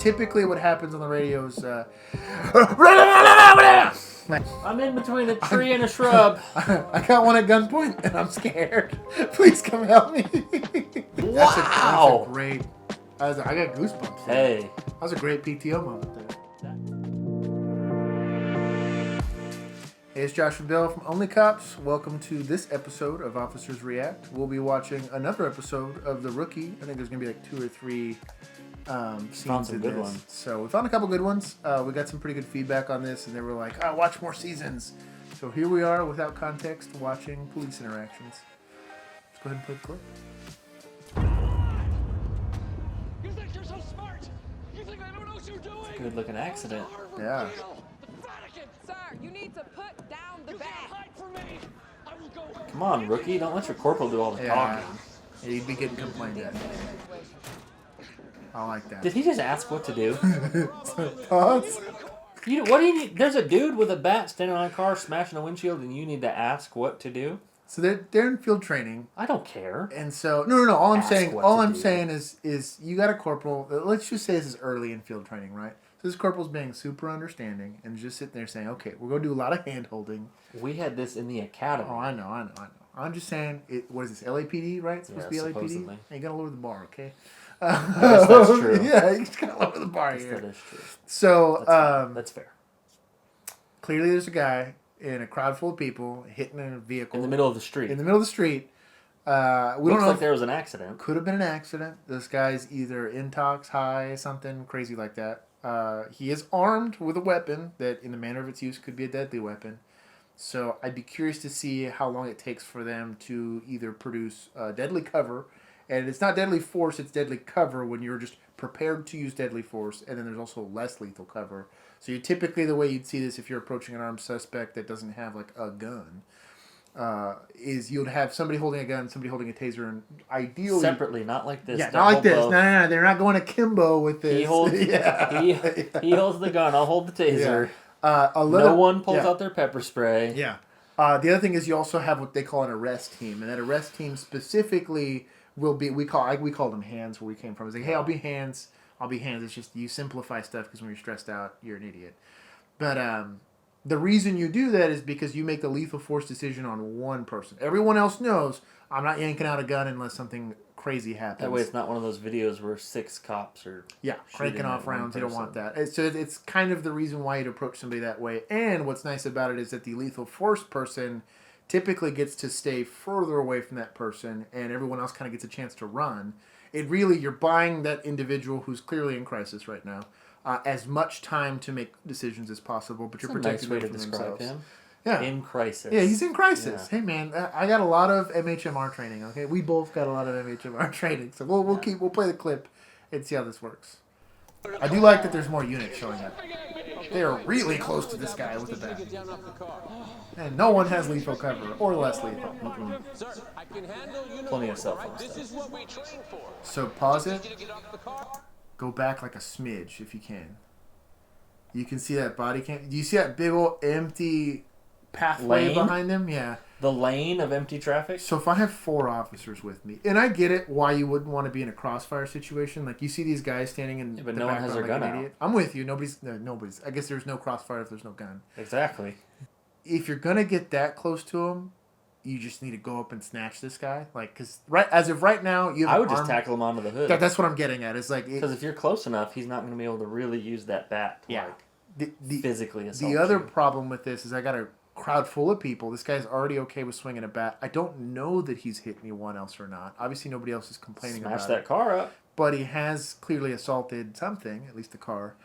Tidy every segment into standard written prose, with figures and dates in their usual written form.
typically what happens on the radio is... I'm in between a tree and a shrub. I got one at gunpoint, and I'm scared. Please come help me. Wow. That's a great... I got goosebumps. Hey. That was a great PTO moment there. Hey, it's Josh and Bill from Only Cops. Welcome to this episode of Officers React. We'll be watching another episode of The Rookie. I think there's going to be like 2 or 3 scenes in this. Ones. So we found a couple good ones. We got some pretty good feedback on this, and they were like, "Oh, watch more seasons." So here we are, without context, watching police interactions. Let's go ahead and play the clip. You think you're so smart? You think I don't know what you're doing? Good looking accident. Yeah. Sir, you need to put down the bag. Hide from me. I will go. Come on, rookie. Don't let your corporal do all the talking. Yeah, you'd be getting complained at. I like that. Did he just ask what to do? Thoughts? What do you need? There's a dude with a bat standing on a car smashing a windshield, and you need to ask what to do? So they're in field training. I don't care. And so no. All I'm Ask saying what all to I'm do. saying is you got a corporal. Let's just say this is early in field training, right? So this corporal's being super understanding and just sitting there saying, "Okay, we're gonna do a lot of hand holding." We had this in the academy. Oh, I know. I'm just saying, what is this, LAPD, right? It's supposed to be LAPD? supposedly. Hey, you gotta lower the bar, okay? Yes, that's true. Yeah, you just gotta lower the bar Yes, here. that is true. So, That's fair. clearly there's a guy in a crowd full of people hitting a vehicle. In the middle of the street. In the middle of the street. We don't Looks know like if there was an accident. could have been an accident. This guy's either intox, high, something crazy like that. He is armed with a weapon that, in the manner of its use, could be a deadly weapon. So I'd be curious to see how long it takes for them to either produce deadly cover, and it's not deadly force, it's deadly cover when you're just prepared to use deadly force, and then there's also less lethal cover. So you typically, the way you'd see this if you're approaching an armed suspect that doesn't have like a gun, is you'd have somebody holding a gun, somebody holding a taser, and ideally Separately, not like this. yeah, Don't not like hold this. both. No. They're not going akimbo with this. He holds, yeah. he holds the gun. I'll hold the taser. No one pulls out their pepper spray. Yeah. The other thing is you also have what they call an arrest team, and that arrest team specifically will be we call them hands where we came from. It's like, hey, I'll be hands. It's just you simplify stuff because when you're stressed out, you're an idiot. But the reason you do that is because you make the lethal force decision on one person. Everyone else knows I'm not yanking out a gun unless something crazy happens. That way, it's not one of those videos where 6 cops are cranking off rounds. You don't want that. So it's kind of the reason why you'd approach somebody that way. And what's nice about it is that the lethal force person typically gets to stay further away from that person, and everyone else kind of gets a chance to run. You're buying that individual who's clearly in crisis right now as much time to make decisions as possible, but you're protecting them from themselves. Him. Yeah. In crisis. Yeah, he's in crisis. Yeah. Hey, man, I got a lot of MHMR training. Okay, we both got a lot of MHMR training, so we'll play the clip and see how this works. I do like that there's more units showing up. They are really close to this guy with the bat, and no one has lethal cover or less lethal. Plenty of cell phone stuff. So pause it. Go back like a smidge if you can. You can see that body cam. Do you see that big old empty pathway Lane? behind them? Yeah. The lane of empty traffic? So if I have 4 officers with me, and I get it why you wouldn't want to be in a crossfire situation. Like you see these guys standing in but the no one background has their like gun an out. idiot. I'm with you. Nobody's. I guess there's no crossfire if there's no gun. Exactly. If you're gonna get that close to him, you just need to go up and snatch this guy. Like, because as of right now, you have I would just tackle him onto the hood. That's what I'm getting at. It's like Because if you're close enough, he's not going to be able to really use that bat to physically assault The other you. problem with this is I got a crowd full of people. This guy's already okay with swinging a bat. I don't know that he's hit anyone else or not. Obviously, nobody else is complaining Smash about that it. car up. But he has clearly assaulted something, at least the car.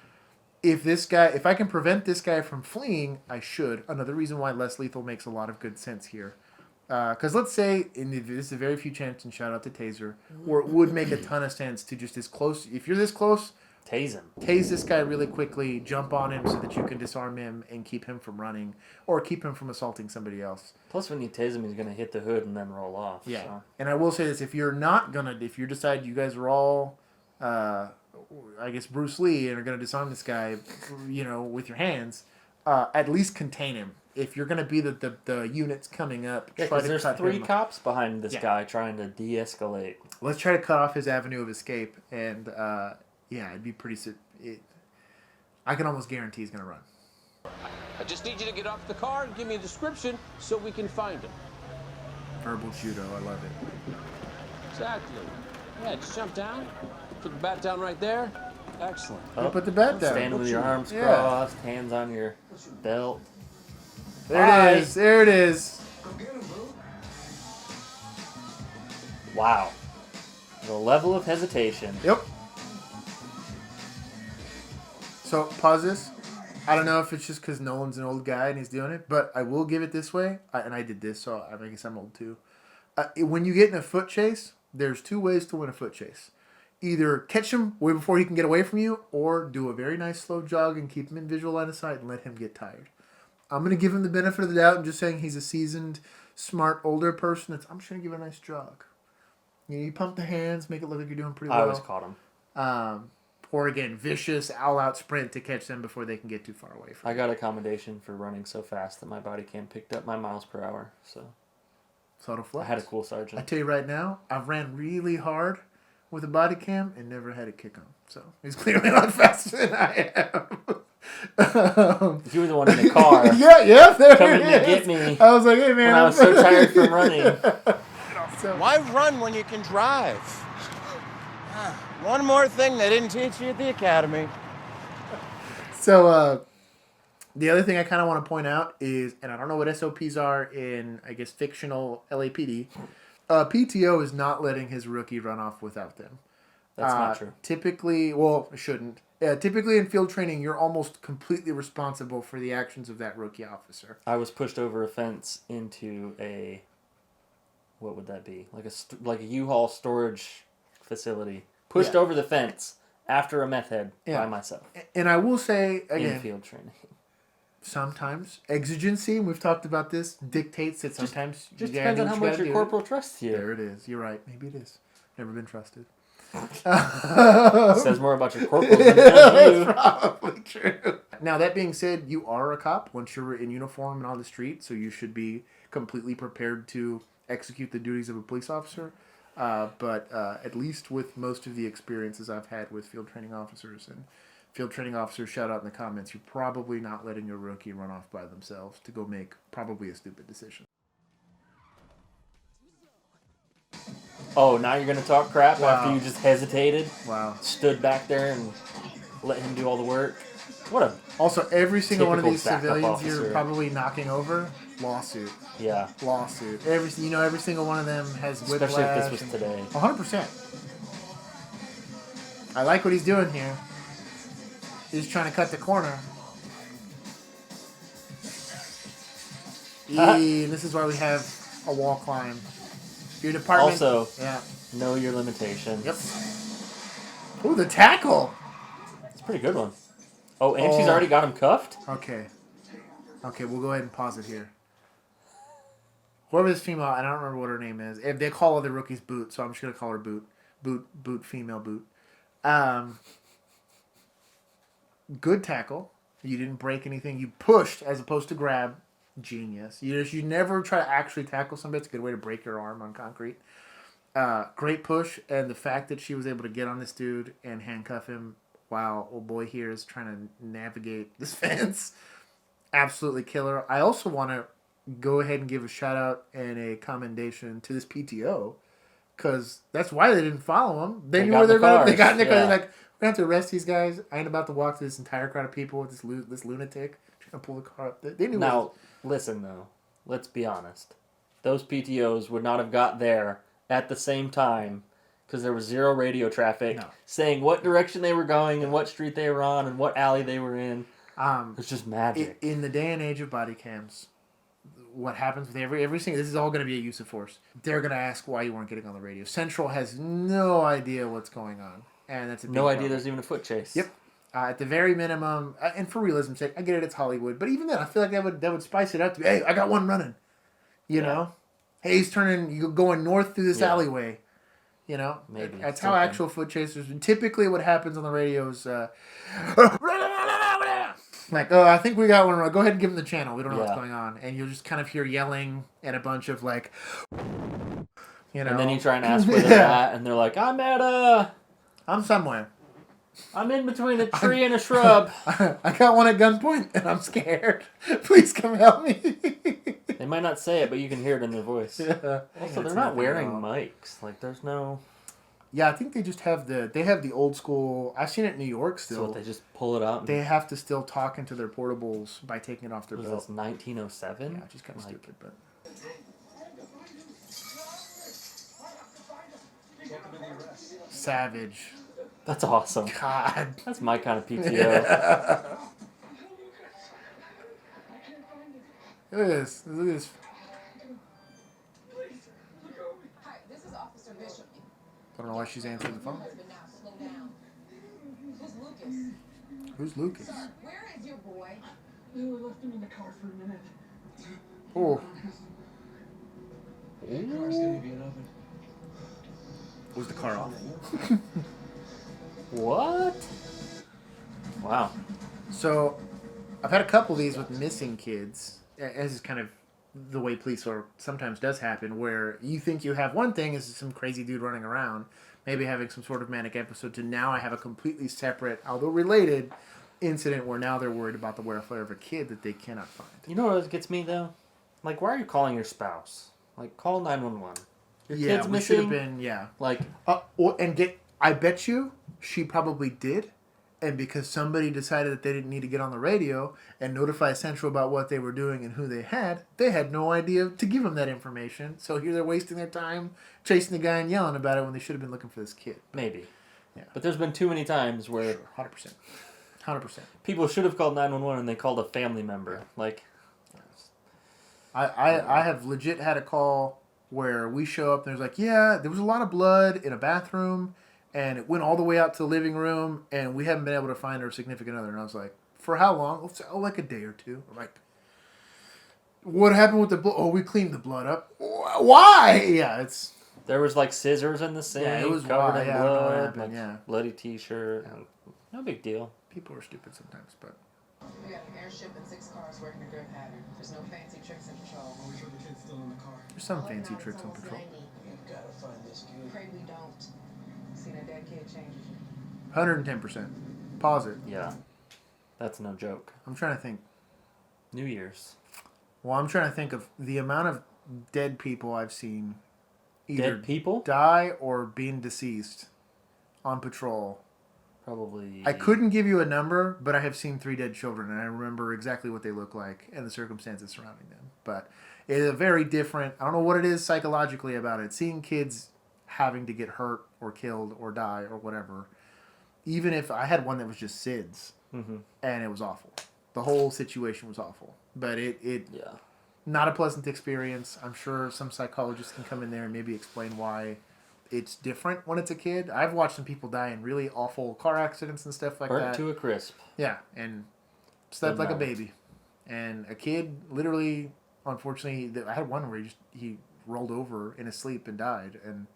If I can prevent this guy from fleeing, I should. Another reason why less lethal makes a lot of good sense here. Because let's say, this is a very few chance, and shout out to Taser, where it would make a ton of sense to just if you're this close, Tase him. Tase this guy really quickly, jump on him so that you can disarm him and keep him from running, or keep him from assaulting somebody else. Plus, when you tase him, he's going to hit the hood and then roll off. Yeah. So. And I will say this, if you decide you guys are all, I guess, Bruce Lee, and are going to disarm this guy, with your hands, at least contain him. If you're going to be the units coming up, Yeah, try to there's cut 3 him. cops behind this guy trying to de-escalate. Let's try to cut off his avenue of escape, and it'd be pretty. I can almost guarantee he's going to run. I just need you to get off the car and give me a description so we can find him. Verbal judo, I love it. Exactly. Yeah, just jump down. Put the bat down right there. Excellent. You put the bat down. Stand with your arms Yeah. crossed, hands on your belt. There it is. There it is. Wow. The level of hesitation. Yep. So, pause this. I don't know if it's just because Nolan's an old guy and he's doing it, but I will give it this way. And I did this, so I guess I'm old too. When you get in a foot chase, there's two ways to win a foot chase. Either catch him way before he can get away from you, or do a very nice slow jog and keep him in visual line of sight and let him get tired. I'm going to give him the benefit of the doubt and just saying he's a seasoned, smart, older person. I'm just going to give him a nice jog. You pump the hands, make it look like you're doing pretty well. I always caught him. Or again, vicious, all-out sprint to catch them before they can get too far away from you. I got a commendation for running so fast that my body cam picked up my miles per hour. So Subtle flex. I had a cool sergeant. I tell you right now, I've ran really hard with a body cam and never had a kick on. So he's clearly a lot faster than I am. You were the one in the car. yeah, there coming it to is. get me. I was like, hey man, When I was so tired from running. So, Why run when you can drive? One more thing they didn't teach you at the academy. So, the other thing I kind of want to point out is, and I don't know what SOPs are in, I guess, fictional LAPD, PTO is not letting his rookie run off without them. That's not true. Typically, well, it shouldn't. Typically in field training, you're almost completely responsible for the actions of that rookie officer. I was pushed over a fence into a, what would that be? Like a U-Haul storage facility. Pushed over the fence after a meth head by myself. And I will say, again, in field training. Sometimes exigency, and we've talked about this, dictates that sometimes Just you gotta depends do on what how you much gotta your do. corporal trusts you. There it is. You're right. Maybe it is. Never been trusted. Says more about your corporal than it does you. That's probably true. Now, that being said, you are a cop once you're in uniform and on the street, so you should be completely prepared to execute the duties of a police officer. But at least with most of the experiences I've had with field training officers, and field training officers, shout out in the comments, you're probably not letting your rookie run off by themselves to go make probably a stupid decision. Oh, now you're going to talk crap Wow. after you just hesitated? Wow. Stood back there and let him do all the work? What a... Also, every single one of Typical these backup civilians you're officer. probably knocking over, lawsuit. Yeah. Lawsuit. Every single one of them has whiplash. Especially if this was today. 100%. I like what he's doing here. He's trying to cut the corner. And this is why we have a wall climb. Your department. Also, yeah. know your limitations. Yep. Ooh, the tackle. It's a pretty good one. Oh, and she's already got him cuffed? Okay. Okay, we'll go ahead and pause it here. Whoever this female, I don't remember what her name is. If they call other rookies Boot, so I'm just gonna call her Boot. Boot, female Boot. Good tackle. You didn't break anything. You pushed as opposed to grab. Genius. You never try to actually tackle somebody. It's a good way to break your arm on concrete. Great push, and the fact that she was able to get on this dude and handcuff him while old boy here is trying to navigate this fence. Absolutely killer. I also want to go ahead and give a shout out and a commendation to this PTO, because that's why they didn't follow him. They knew where they're going. They got in there because they're like, we're going to have to arrest these guys. I ain't about to walk through this entire crowd of people with this lunatic trying to pull the car up. They knew. Now, listen though. Let's be honest. Those PTOs would not have got there at the same time because there was zero radio traffic saying what direction they were going and what street they were on and what alley they were in. It's just magic. In the day and age of body cams, what happens with every single... This is all going to be a use of force. They're going to ask why you weren't getting on the radio. Central has no idea what's going on. And that's a big idea problem. there's even a foot chase. Yep. At the very minimum, and for realism's sake, I get it, it's Hollywood. But even then, I feel like that would spice it up to be, hey, I got one running. You know? Hey, he's you're going north through this alleyway. You know? Maybe. That's how actual foot chasers... Typically what happens on the radio is... like, oh, I think we got one. Go ahead and give him the channel. We don't know what's going on. And you'll just kind of hear yelling and a bunch of, like... You know? And then you try and ask where they're at, and they're like, I'm somewhere. I'm in between a tree and a shrub. I got one at gunpoint, and I'm scared. Please come help me. They might not say it, but you can hear it in their voice. Yeah. Also, they're not wearing mics. Like, there's no... Yeah, I think they just have the old school... I've seen it in New York still. So they just pull it out? And... They have to still talk into their portables by taking it off their belt. Was this 1907? Yeah, which is kind of stupid, but... Savage. That's awesome. God. That's my kind of PTO. Look at this. Look at this. Hi, this is Officer Bishop. I don't know why she's answering the phone. Husband now, slow down. Who's Lucas? Who's Lucas? Sir, where is your boy? We left him in the car for a minute. Oh. The car's gonna be an oven. Was the car off? What? Wow. So, I've had a couple of these with missing kids. As is kind of the way police work sometimes does happen, where you think you have one thing, is some crazy dude running around, maybe having some sort of manic episode, to now I have a completely separate, although related, incident where now they're worried about the welfare of a kid that they cannot find. You know what gets me, though? Like, why are you calling your spouse? Like, call 911. Your kid's we missing? should have been, yeah. Like... I bet you she probably did, and because somebody decided that they didn't need to get on the radio and notify Central about what they were doing and who they had no idea to give them that information. So here they're wasting their time chasing the guy and yelling about it when they should have been looking for this kid. Maybe. Yeah. But there's been too many times where... Sure, 100%. 100%. People should have called 911 and they called a family member. Like... I have legit had a call where we show up and there's like, yeah, there was a lot of blood in a bathroom and it went all the way out to the living room and we haven't been able to find our significant other. And I was like, for how long? Oh, like a day or two. I'm like, what happened with the blood? Oh, we cleaned the blood up. Why? Yeah, it's... There was like scissors in the sink, Yeah, it was covered why, in yeah, I don't know what blood, happened, like yeah. bloody t-shirt. And no big deal. People are stupid sometimes, but... We got an airship and 6 cars working a grid pattern. There's no fancy tricks in patrol. Are we sure the kid's still in the car? There's some fancy tricks on patrol. We've got to find this kid. Pray we don't. Seen a dead kid changes you. 110%. Pause it. Yeah. That's no joke. I'm trying to think. New Year's. Well, I'm trying to think of the amount of dead people I've seen either Dead people? die or being deceased on patrol. Probably... I couldn't give you a number, but I have seen 3 dead children, and I remember exactly what they look like and the circumstances surrounding them. But it is a very different... I don't know what it is psychologically about it. Seeing kids having to get hurt or killed or die or whatever. Even if... I had one that was just SIDS, and it was awful. The whole situation was awful. But it Yeah. not a pleasant experience. I'm sure some psychologists can come in there and maybe explain why it's different when it's a kid. I've watched some people die in really awful car accidents and stuff like Burnt that. to a crisp. Yeah, and slept like a moment. baby. And a kid, literally, unfortunately, I had one where he rolled over in his sleep and died, and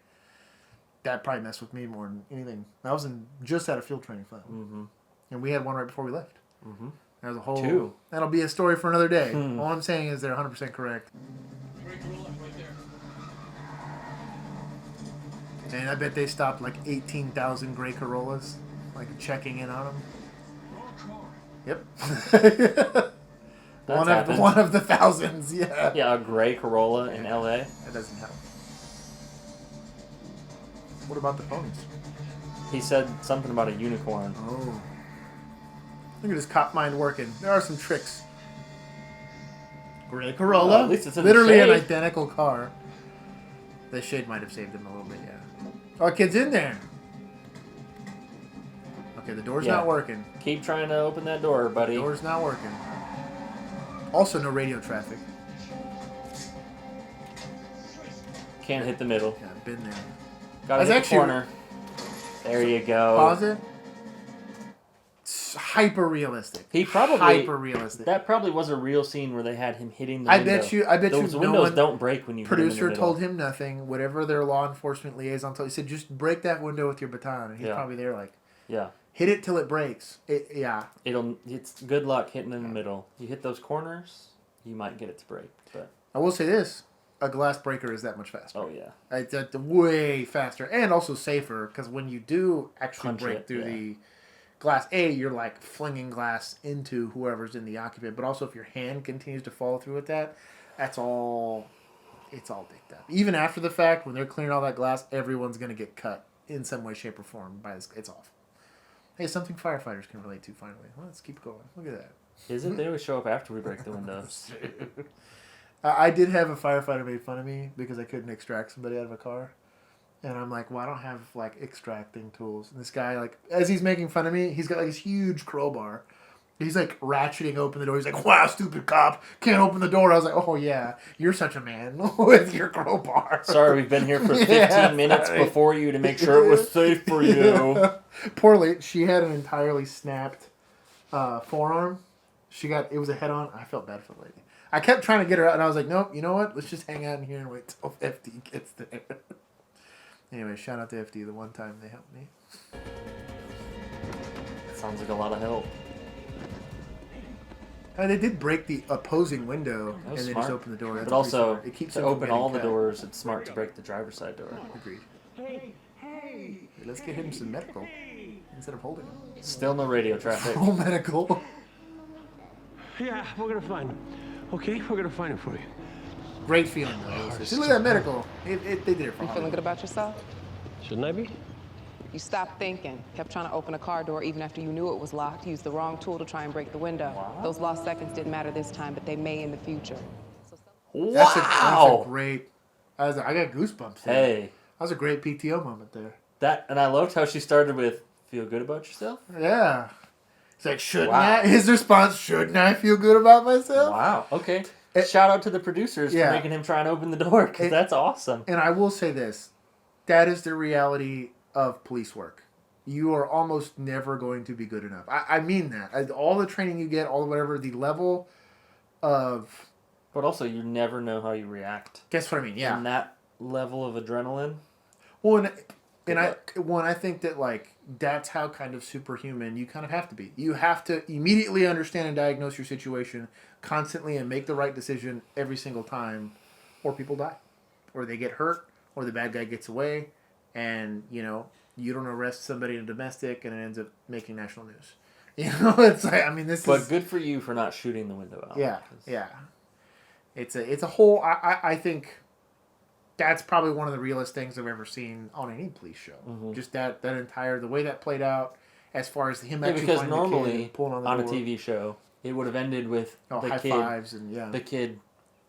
that probably messed with me more than anything. I was just out of field training for that one. And we had one right before we left. That was a whole... 2. That'll be a story for another day. All I'm saying is they're 100% correct. Great Corolla right there. And I bet they stopped like 18,000 gray Corollas, like checking in on them. Yep. Happened. one of the thousands, yeah. Yeah, a gray Corolla in L.A. That doesn't help. What about the ponies? He said something about a unicorn. Oh. Look at his cop mind working. There are some tricks. Gray Corolla. Well, at least it's in the literally an shade. identical car. The shade might have saved him a little bit, yeah. Oh, kid's in there. Okay, the door's Yeah. not working. Keep trying to open that door, buddy. Door's not working. Also, no radio traffic. Can't hit the middle. Yeah, I've been there. Gotta That's hit actually- the corner. There you go. Pause it. It's hyper realistic. He probably hyper realistic. That probably was a real scene where they had him hitting the I window. bet you Those no windows one- don't break when you hit them in the Producer middle. told him nothing. Whatever their law enforcement liaison told, he said, just break that window with your baton. And he's Yeah. probably there like, Yeah. hit it till it breaks. Yeah. It's good luck hitting in the middle. You hit those corners, you might get it to break. But I will say this. A glass breaker is that much faster. oh yeah. It's way faster and also safer because when you do actually Punch break it, through yeah. glass, you're like flinging glass into whoever's in the occupant, but also if your hand continues to follow through with that, that's all. It's all dicked up. Even after the fact, when they're clearing all that glass, everyone's gonna get cut in some way, shape, or form by this. It's awful. Hey, something firefighters can relate to. Finally, let's keep going. Look at that. Is it? They always show up after we break the windows. I did have a firefighter made fun of me because I couldn't extract somebody out of a car. And I'm like, well, I don't have, like, extracting tools. And this guy, like, as he's making fun of me, he's got, like, this huge crowbar. He's, like, ratcheting open the door. He's like, wow, stupid cop. Can't open the door. I was like, oh, yeah, you're such a man with your crowbar. Sorry, we've been here for 15 minutes before you to make sure it was safe for you. Poorly, she had an entirely snapped forearm. It was a head-on. I felt bad for the lady. I kept trying to get her out, and I was like, nope, you know what? Let's just hang out in here and wait till FD gets there. Anyway, shout out to FD the one time they helped me. Sounds like a lot of help. They did break the opposing window and then just open the door. But also, it keeps to open all the doors, it's smart to break the driver's side door. Agreed. Hey, let's get him some medical instead of holding him. Still no radio traffic. Full medical. Yeah, we're gonna find him. Okay, we're gonna find him for you. Great feeling though. See, look at that medical. They did it for You feeling good about yourself? Shouldn't I be? You stopped thinking, kept trying to open a car door even after you knew it was locked, used the wrong tool to try and break the window. Wow. Those lost seconds didn't matter this time, but they may in the future. That's a great. I got goosebumps there. Hey. That was a great PTO moment there. And I loved how she started with, feel good about yourself? Yeah. It's like, shouldn't I? His response, shouldn't I feel good about myself? Wow. Okay. Shout out to the producers for making him try and open the door, because that's awesome. And I will say this. That is the reality of police work. You are almost never going to be good enough. I mean that. All the training you get, all the whatever, the level of... But also, you never know how you react. Guess what I mean, yeah. And that level of adrenaline. Well, I think that, like, that's how kind of superhuman you kind of have to be. You have to immediately understand and diagnose your situation constantly and make the right decision every single time, or people die. Or they get hurt, or the bad guy gets away, and, you don't arrest somebody in a domestic, and it ends up making national news. It's like, I mean, But good for you for not shooting the window out. Yeah, yeah. It's a whole... I think... That's probably one of the realest things I've ever seen on any police show. Mm-hmm. Just that entire, the way that played out, as far as him actually because finding normally the kid, pulling on the on door. a TV show, it would have ended with high fives and the kid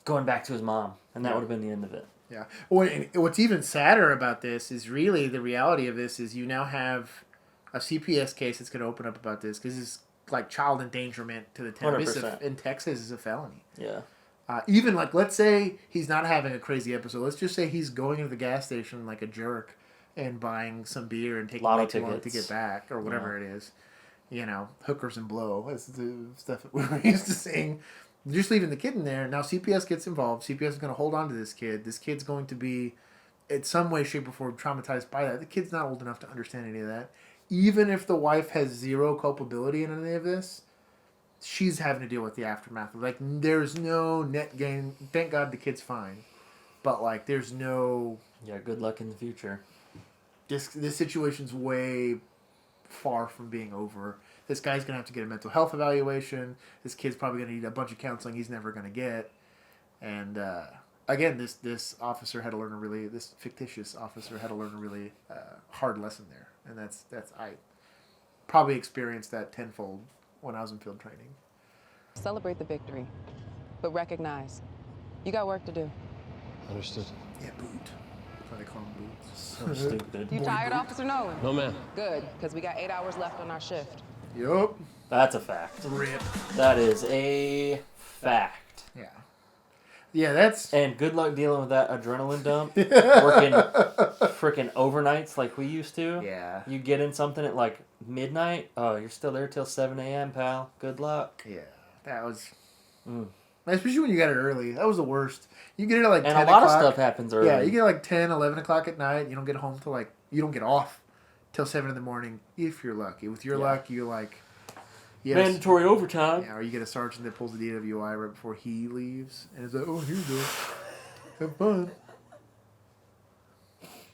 going back to his mom, and that would have been the end of it. Yeah. Well, and what's even sadder about this is really the reality of this is you now have a CPS case that's going to open up about this because it's like child endangerment to the town. In Texas is a felony. Yeah. Even, like, let's say he's not having a crazy episode. Let's just say he's going to the gas station like a jerk and buying some beer and taking way too long to get back or whatever it is. Hookers and blow. That's the stuff that we were used to seeing. Just leaving the kid in there. Now CPS gets involved. CPS is going to hold on to this kid. This kid's going to be, in some way, shape, or form, traumatized by that. The kid's not old enough to understand any of that. Even if the wife has zero culpability in any of this, she's having to deal with the aftermath. Like, there's no net gain. Thank God the kid's fine. But, like, there's no... Yeah, good luck in the future. This situation's way far from being over. This guy's going to have to get a mental health evaluation. This kid's probably going to need a bunch of counseling he's never going to get. And, again, this officer had to learn this fictitious officer had to learn a really hard lesson there. And that's I probably experienced that tenfold when I was in field training. Celebrate the victory, but recognize you got work to do. Understood. Yeah, boot. That's why they call them boots. So stupid. You tired, Officer Nolan? No, ma'am. Good, because we got 8 hours left on our shift. Yup. That's a fact. Rip. That is a fact. Yeah. Yeah, that's... And good luck dealing with that adrenaline dump. Working freaking overnights like we used to. Yeah. You get in something at like midnight. Oh, you're still there till 7 a.m., pal. Good luck. Yeah. That was... Especially when you got it early. That was the worst. You get it at like 10 o'clock. And a lot of stuff happens early. Yeah, you get like 10, 11 o'clock at night. You don't get home till like... You don't get off till 7 in the morning if you're lucky. With your luck, you're like... Mandatory overtime. Yeah, or you get a sergeant that pulls the DWI right before he leaves. And it's like, oh, here you go. Have fun.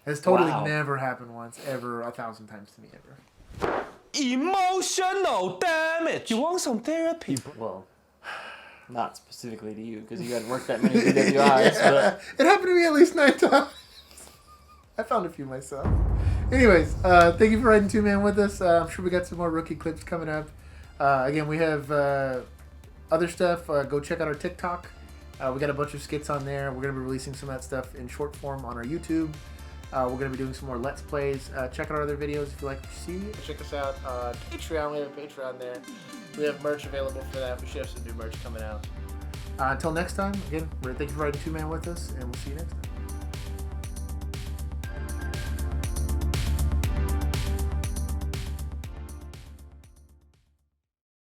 Has totally never happened once, ever, 1,000 times to me, ever. Emotional damage. You want some therapy? Well, not specifically to you, because you hadn't worked that many DWIs, but... It happened to me at least 9 times. I found a few myself. Anyways, thank you for riding 2-man with us. I'm sure we got some more rookie clips coming up. Again, we have other stuff. Go check out our TikTok. We got a bunch of skits on there. We're going to be releasing some of that stuff in short form on our YouTube. We're going to be doing some more Let's Plays. Check out our other videos if you like what you see. Check us out on Patreon. We have a Patreon there. We have merch available for that. We should have some new merch coming out. Until next time, again, thank you for riding 2-man with us, and we'll see you next time.